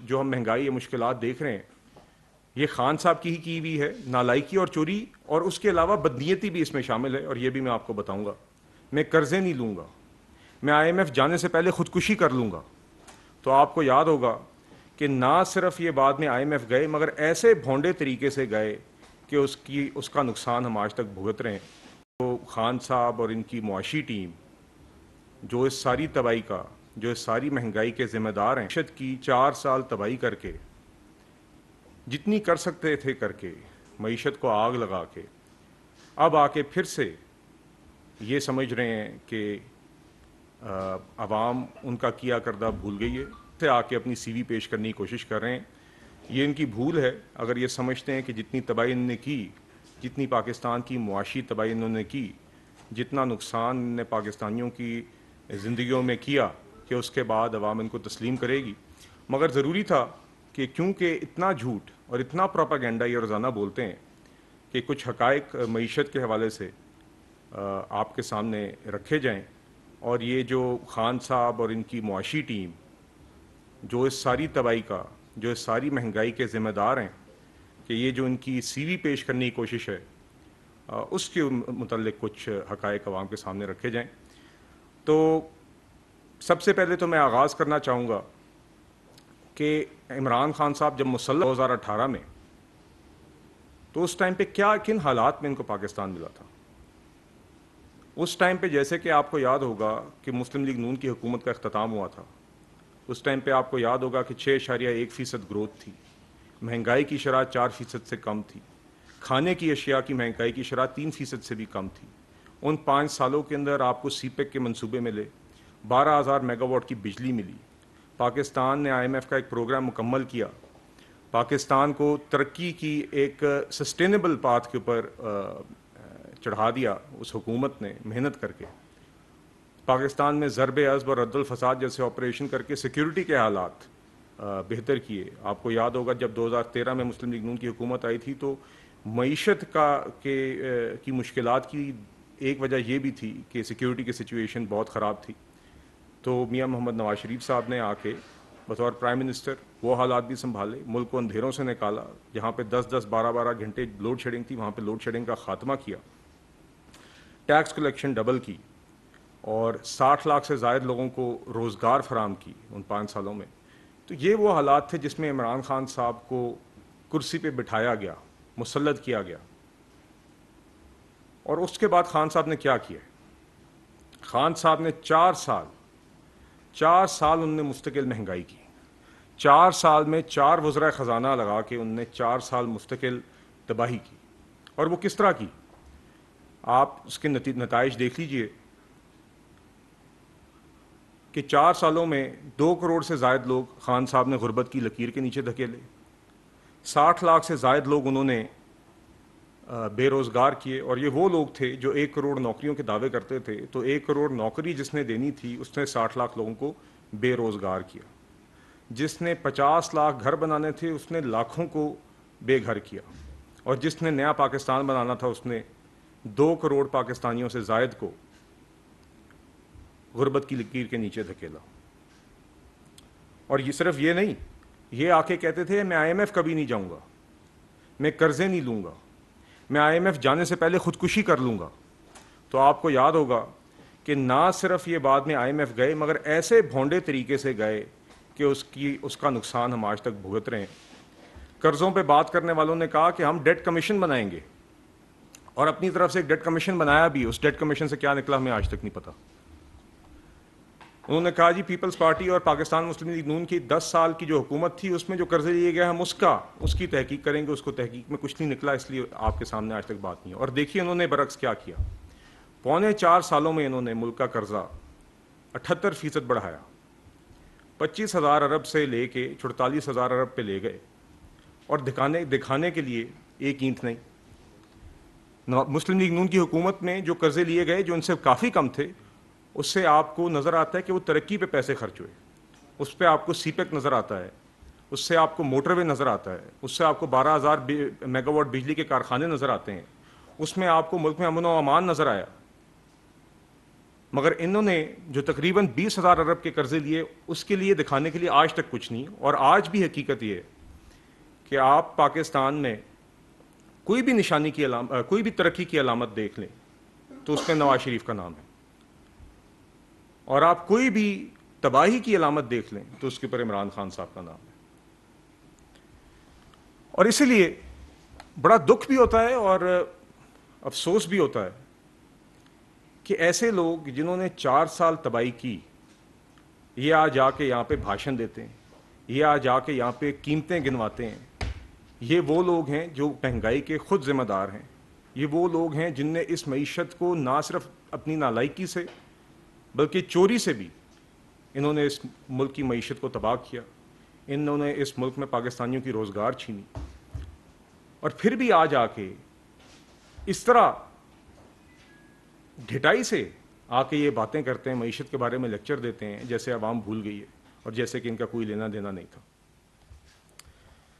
جو ہم مہنگائی یا مشکلات دیکھ رہے ہیں یہ خان صاحب کی ہوئی ہے، نالائکی اور چوری، اور اس کے علاوہ بدنیتی بھی اس میں شامل ہے، اور یہ بھی میں آپ کو بتاؤں گا۔ میں قرضے نہیں لوں گا، میں آئی ایم ایف جانے سے پہلے خودکشی کر لوں گا۔ تو آپ کو یاد ہوگا کہ نہ صرف یہ بعد میں آئی ایم ایف گئے مگر ایسے بھونڈے طریقے سے گئے کہ اس کا نقصان ہم آج تک بھگت رہے ہیں۔ تو خان صاحب اور ان کی معاشی ٹیم جو اس ساری تباہی کا، جو اس ساری مہنگائی کے ذمہ دار ہیں، معیشت کی 4 سال تباہی کر کے، جتنی کر سکتے تھے کر کے، معیشت کو آگ لگا کے، اب آ کے پھر سے یہ سمجھ رہے ہیں کہ عوام ان کا کیا کردہ بھول گئی ہے، سے آ کے اپنی سی وی پیش کرنے کی کوشش کر رہے ہیں۔ یہ ان کی بھول ہے اگر یہ سمجھتے ہیں کہ جتنی تباہی انہوں نے کی، جتنی پاکستان کی معاشی تباہی انہوں نے کی، جتنا نقصان انہوں نے پاکستانیوں کی زندگیوں میں کیا، کہ اس کے بعد عوام ان کو تسلیم کرے گی۔ مگر ضروری تھا کہ کیونکہ اتنا جھوٹ اور اتنا پروپیگنڈا یہ روزانہ بولتے ہیں کہ کچھ حقائق معیشت کے حوالے سے آپ کے سامنے رکھے جائیں، اور یہ جو خان صاحب اور ان کی معاشی ٹیم جو اس ساری تباہی کا، جو اس ساری مہنگائی کے ذمہ دار ہیں، کہ یہ جو ان کی سی وی پیش کرنے کی کوشش ہے اس کے متعلق کچھ حقائق عوام کے سامنے رکھے جائیں۔ تو سب سے پہلے تو میں آغاز کرنا چاہوں گا کہ عمران خان صاحب جب مسلح 2018 میں، تو اس ٹائم پہ کن حالات میں ان کو پاکستان ملا تھا۔ اس ٹائم پہ جیسے کہ آپ کو یاد ہوگا کہ مسلم لیگ نون کی حکومت کا اختتام ہوا تھا، اس ٹائم پہ آپ کو یاد ہوگا کہ 6.1% گروتھ تھی، مہنگائی کی شرح 4% سے کم تھی، کھانے کی اشیاء کی مہنگائی کی شرح 3% سے بھی کم تھی۔ ان 5 سالوں کے اندر آپ کو سی پیک کے منصوبے ملے، 12,000 میگا واٹ کی بجلی ملی، پاکستان نے آئی ایم ایف کا ایک پروگرام مکمل کیا، پاکستان کو ترقی کی ایک سسٹینیبل پاتھ کے اوپر چڑھا دیا اس حکومت نے محنت کر کے۔ پاکستان میں ضرب عضب اور رد الفساد جیسے آپریشن کر کے سیکیورٹی کے حالات بہتر کیے۔ آپ کو یاد ہوگا جب 2013 میں مسلم لیگ نون کی حکومت آئی تھی تو معیشت کی مشکلات کی ایک وجہ یہ بھی تھی کہ سیکیورٹی کی سچویشن بہت خراب تھی۔ تو میاں محمد نواز شریف صاحب نے آ کے بطور پرائم منسٹر وہ حالات بھی سنبھالے، ملک کو اندھیروں سے نکالا، جہاں پہ 10-10 12-12 گھنٹے لوڈ شیڈنگ تھی وہاں پہ لوڈ شیڈنگ کا خاتمہ کیا، ٹیکس کلیکشن ڈبل کی، اور 60 لاکھ سے زائد لوگوں کو روزگار فراہم کی ان 5 سالوں میں۔ تو یہ وہ حالات تھے جس میں عمران خان صاحب کو کرسی پہ بٹھایا گیا، مسلط کیا گیا۔ اور اس کے بعد خان صاحب نے کیا کیا؟ خان صاحب نے 4 سال انہوں نے مستقل مہنگائی کی، 4 سال میں 4 وزرائے خزانہ لگا کے انہوں نے 4 سال مستقل تباہی کی۔ اور وہ کس طرح کی؟ آپ اس کے نتائج دیکھ لیجئے کہ 4 سالوں میں 2 کروڑ سے زائد لوگ خان صاحب نے غربت کی لکیر کے نیچے دھکیلے، 60 لاکھ سے زائد لوگ انہوں نے بے روزگار کیے، اور یہ وہ لوگ تھے جو 1 کروڑ نوکریوں کے دعوے کرتے تھے، تو 1 کروڑ نوکری جس نے دینی تھی اس نے 60 لاکھ لوگوں کو بے روزگار کیا، جس نے 50 لاکھ گھر بنانے تھے اس نے لاکھوں کو بے گھر کیا، اور جس نے نیا پاکستان بنانا تھا اس نے 2 کروڑ پاکستانیوں سے زائد کو غربت کی لکیر کے نیچے دھکیلا۔ اور یہ صرف یہ نہیں، یہ آ کے کہتے تھے میں آئی ایم ایف کبھی نہیں جاؤں گا، میں قرضے نہیں لوں گا، میں آئی ایم ایف جانے سے پہلے خودکشی کر لوں گا۔ تو آپ کو یاد ہوگا کہ نہ صرف یہ بعد میں آئی ایم ایف گئے مگر ایسے بھونڈے طریقے سے گئے کہ اس کا نقصان ہم آج تک بھگت رہے ہیں۔ قرضوں پہ بات کرنے والوں نے کہا کہ ہم ڈیٹ کمیشن بنائیں گے، اور اپنی طرف سے ایک ڈیٹ کمیشن بنایا بھی، اس ڈیٹ کمیشن سے کیا نکلا ہمیں آج تک نہیں پتا۔ انہوں نے کہا جی پیپلز پارٹی اور پاکستان مسلم لیگ نون کی 10 سال کی جو حکومت تھی اس میں جو قرضے لیے گئے ہم اس کی تحقیق کریں گے۔ اس کو تحقیق میں کچھ نہیں نکلا، اس لیے آپ کے سامنے آج تک بات نہیں ہے۔ اور دیکھیے انہوں نے برعکس کیا کیا، 4.25 سالوں میں انہوں نے ملک کا قرضہ 78% بڑھایا، 25,000 ارب سے لے کے 44,000 ارب پہ لے گئے، اور دکھانے کے لیے ایک اینٹ نہیں۔ مسلم لیگ نون کی حکومت میں جو قرضے لیے گئے جو ان سے کافی کم تھے، اس سے آپ کو نظر آتا ہے کہ وہ ترقی پہ پیسے خرچ ہوئے، اس پہ آپ کو سی پیک نظر آتا ہے، اس سے آپ کو موٹر وے نظر آتا ہے، اس سے آپ کو 12,000 میگا واٹ بجلی کے کارخانے نظر آتے ہیں، اس میں آپ کو ملک میں امن و امان نظر آیا۔ مگر انہوں نے جو تقریباً 20,000 ارب کے قرضے لیے اس کے لیے دکھانے کے لیے آج تک کچھ نہیں. اور آج بھی حقیقت یہ ہے کہ آپ پاکستان میں کوئی بھی نشانی کی علامت، کوئی بھی ترقی کی علامت دیکھ لیں تو اس میں نواز شریف کا نام ہے، اور آپ کوئی بھی تباہی کی علامت دیکھ لیں تو اس کے اوپر عمران خان صاحب کا نام ہے. اور اسی لیے بڑا دکھ بھی ہوتا ہے اور افسوس بھی ہوتا ہے کہ ایسے لوگ جنہوں نے 4 سال تباہی کی، یہ آج آ کے یہاں پہ بھاشن دیتے ہیں، یہ آج آ کے یہاں پہ قیمتیں گنواتے ہیں. یہ وہ لوگ ہیں جو مہنگائی کے خود ذمہ دار ہیں. یہ وہ لوگ ہیں جن نے اس معیشت کو نہ صرف اپنی نالائکی سے بلکہ چوری سے بھی انہوں نے اس ملک کی معیشت کو تباہ کیا. انہوں نے اس ملک میں پاکستانیوں کی روزگار چھینی، اور پھر بھی آج آ کے اس طرح ڈھٹائی سے آ کے یہ باتیں کرتے ہیں، معیشت کے بارے میں لیکچر دیتے ہیں جیسے عوام بھول گئی ہے اور جیسے کہ ان کا کوئی لینا دینا نہیں تھا.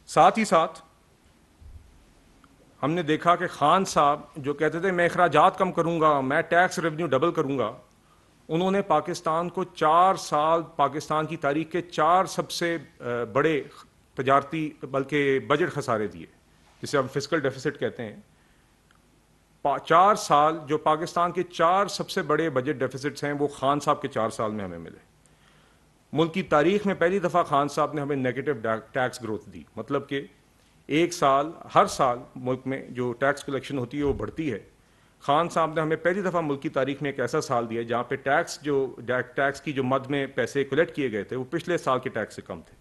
ساتھ ہی ساتھ ہم نے دیکھا کہ خان صاحب جو کہتے تھے میں اخراجات کم کروں گا، میں ٹیکس ریونیو ڈبل کروں گا، انہوں نے پاکستان کو 4 سال پاکستان کی تاریخ کے 4 سب سے بڑے تجارتی بلکہ بجٹ خسارے دیے، جسے ہم فسکل ڈیفیسٹ کہتے ہیں. 4 سال جو پاکستان کے 4 سب سے بڑے بجٹ ڈیفیسٹس ہیں وہ خان صاحب کے 4 سال میں ہمیں ملے. ملک کی تاریخ میں پہلی دفعہ خان صاحب نے ہمیں نیگیٹو ٹیکس گروتھ دی، مطلب کہ ایک سال ہر سال ملک میں جو ٹیکس کلیکشن ہوتی ہے وہ بڑھتی ہے. خان صاحب نے ہمیں پہلی دفعہ ملک کی تاریخ میں ایک ایسا سال دیا جہاں پہ ٹیکس کی جو مد میں پیسے کلیکٹ کیے گئے تھے وہ پچھلے سال کے ٹیکس سے کم تھے.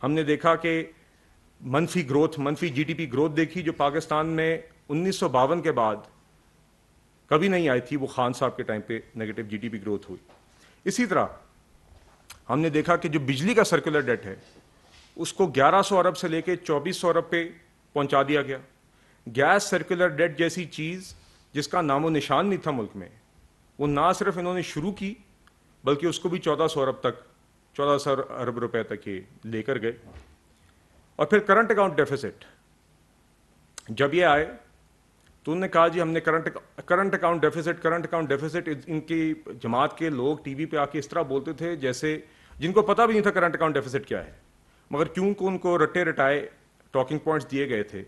ہم نے دیکھا کہ منفی گروتھ، منفی جی ڈی پی گروتھ دیکھی جو پاکستان میں 1952 کے بعد کبھی نہیں آئی تھی، وہ خان صاحب کے ٹائم پہ negative G D P growth ہوئی. اسی طرح ہم نے دیکھا کہ جو بجلی کا سرکولر ڈیٹ ہے اس کو 1100 ارب سے لے کے 2400 ارب پہ پہنچا دیا گیا. گیس سرکولر ڈیٹ جیسی چیز جس کا نام و نشان نہیں تھا ملک میں، وہ نہ صرف انہوں نے شروع کی بلکہ اس کو بھی 1400 ارب روپے تک یہ لے کر گئے. اور پھر کرنٹ اکاؤنٹ ڈیفیسٹ جب یہ آئے تو انہوں نے کہا جی ہم نے کرنٹ اکاؤنٹ ڈیفیسٹ. ان کی جماعت کے لوگ ٹی وی پہ آ کے اس طرح بولتے تھے جیسے جن کو پتہ بھی نہیں تھا کرنٹ اکاؤنٹ ڈیفیسٹ کیا ہے، مگر کیونکہ ان کو رٹے رٹائے ٹاکنگ پوائنٹس دیے گئے تھے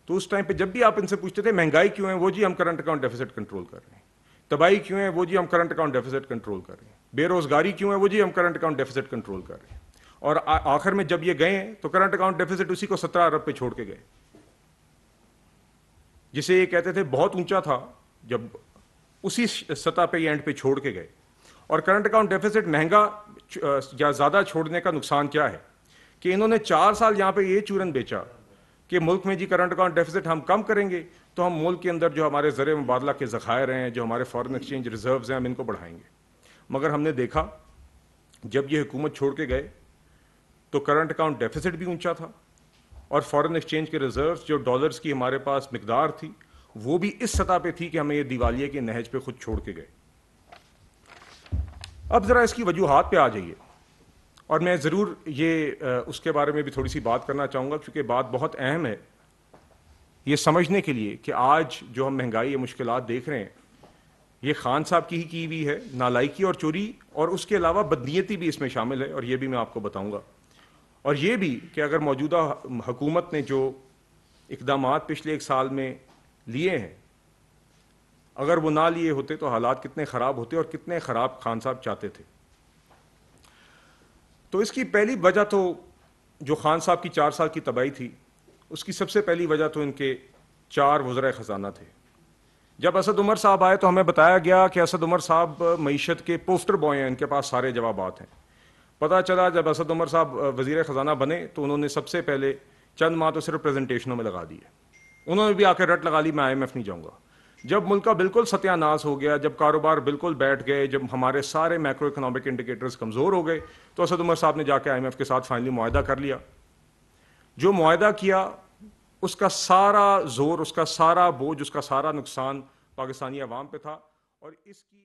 تو اس ٹائم پہ جب بھی آپ ان سے پوچھتے تھے مہنگائی کیوں ہے، وہ جی ہم کرنٹ اکاؤنٹ ڈیفیسٹ کنٹرول کر رہے ہیں. تباہی کیوں ہے، وہ جی ہم کرنٹ اکاؤنٹ ڈیفیسٹ کنٹرول کر رہے ہیں. بے روزگاری کیوں ہے، وہ جی ہم کرنٹ اکاؤنٹ ڈیفیسٹ کنٹرول کر رہے ہیں. اور آخر میں جب یہ گئے تو کرنٹ اکاؤنٹ ڈیفیسٹ اسی کو 17 ارب پہ چھوڑ کے گئے، جسے یہ کہتے تھے بہت اونچا تھا، جب اسی سطح پہ یہ اینڈ پہ چھوڑ کے گئے. اور کرنٹ اکاؤنٹ ڈیفیسٹ مہنگا یا زیادہ چھوڑنے کا نقصان کیا ہے کہ انہوں نے 4 سال یہاں پہ یہ چورن بیچا کہ ملک میں جی کرنٹ اکاؤنٹ ڈیفیسٹ ہم کم کریں گے تو ہم ملک کے اندر جو ہمارے زر مبادلہ کے ذخائر ہیں، جو ہمارے فارن ایکسچینج ریزروز ہیں، ہم ان کو بڑھائیں گے. مگر ہم نے دیکھا جب یہ حکومت چھوڑ کے گئے تو کرنٹ اکاؤنٹ ڈیفیسٹ بھی اونچا تھا اور فارن ایکسچینج کے ریزروز جو ڈالرز کی ہمارے پاس مقدار تھی وہ بھی اس سطح پہ تھی کہ ہمیں یہ دیوالیے کے نہج پہ خود چھوڑ کے گئے. اب ذرا اس کی وجوہات پہ آ جائیے، اور میں ضرور یہ اس کے بارے میں بھی تھوڑی سی بات کرنا چاہوں گا کیونکہ بات بہت اہم ہے یہ سمجھنے کے لیے کہ آج جو ہم مہنگائی یا مشکلات دیکھ رہے ہیں یہ خان صاحب کی ہی کی ہوئی ہے. نالائکی اور چوری اور اس کے علاوہ بدنیتی بھی اس میں شامل ہے، اور یہ بھی میں آپ کو بتاؤں گا. اور یہ بھی کہ اگر موجودہ حکومت نے جو اقدامات پچھلے 1 سال میں لیے ہیں اگر وہ نہ لیے ہوتے تو حالات کتنے خراب ہوتے اور کتنے خراب خان صاحب چاہتے تھے. تو اس کی پہلی وجہ تو جو خان صاحب کی 4 سال کی تباہی تھی اس کی سب سے پہلی وجہ تو ان کے 4 وزرائے خزانہ تھے. جب اسد عمر صاحب آئے تو ہمیں بتایا گیا کہ اسد عمر صاحب معیشت کے پوسٹر بوائے ہیں، ان کے پاس سارے جوابات ہیں. پتہ چلا جب اسد عمر صاحب وزیر خزانہ بنے تو انہوں نے سب سے پہلے چند ماہ تو صرف پریزنٹیشنوں میں لگا دیے. انہوں نے بھی آ کے رٹ لگا لی میں IMF نہیں جاؤں گا. جب ملک کا بالکل ستیہ ناش ہو گیا، جب کاروبار بالکل بیٹھ گئے، جب ہمارے سارے میکرو اکنامک انڈیکیٹرز کمزور ہو گئے تو اسد عمر صاحب نے جا کے IMF کے ساتھ فائنلی معاہدہ کر لیا. جو معاہدہ کیا اس کا سارا زور، اس کا سارا بوجھ، اس کا سارا نقصان پاکستانی عوام پہ تھا. اور اس کی